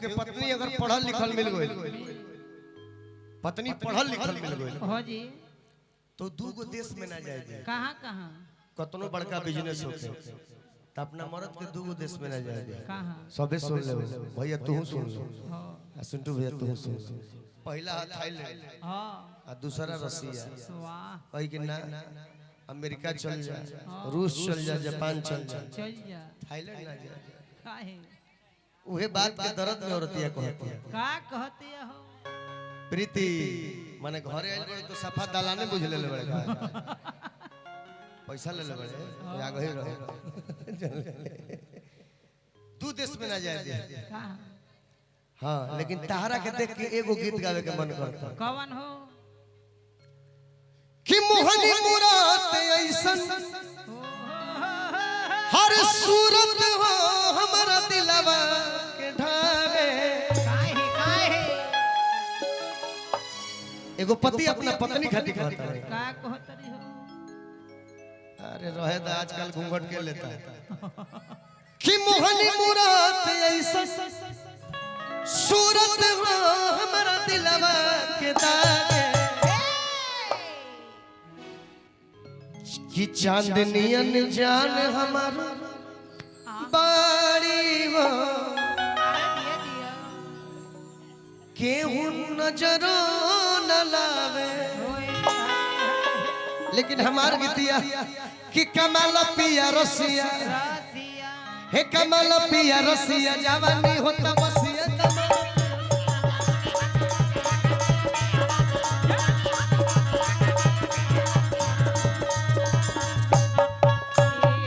के पत्नी अगर पढ़ल लिखल मिल गई, पत्नी पढ़ल लिखल मिल गई हो जी, तो दू गो देश में ना जाए। कहाँ कहाँ कतनो बड़का बिजनेस होके तो अपना मर्द के दू गो देश में ना जाए। कहाँ सबे सुन ले भैया, तू सुन लो, हो सुंटू भैया तू सुन लो। पहला थाईलैंड हाँ और दूसरा रसिया। वाह कही कि ना अमेरिका चल जा, रूस चल जा, जापान चल जा, चल जा थाईलैंड ना जा। काहे उहे बात के दर्द में औरतिया कहती है। का कहते हो प्रीति माने घरे आइल बड़े तो सफा दलाने बुझ ले बड़े, पैसा ले बड़े या गही रहे। तू देश में ना जाए दे। कहाँ हाँ, लेकिन तारा के देख के एगो गीत गावे के मन करता कौन हो कि मोहनी मुराद ऐसन हर सूरत हो हमारा दिलवा के ढावे। काहे काहे एगो पति अपना पत्नी खातिर कहता है, का कहतरी हो अरे रहे तो आजकल घूंघट के लेता है कि मोहनी मुराद ऐसन सूरत हो हमारा दिलवा के दागे कि चांदनियन जान हमारा बाड़ी हो दिया दिया केहू नजरो न लावे। लेकिन हमार गीतिया कि कमल पिया रसिया, रसिया हे कमल पिया रसिया जवानी होता बस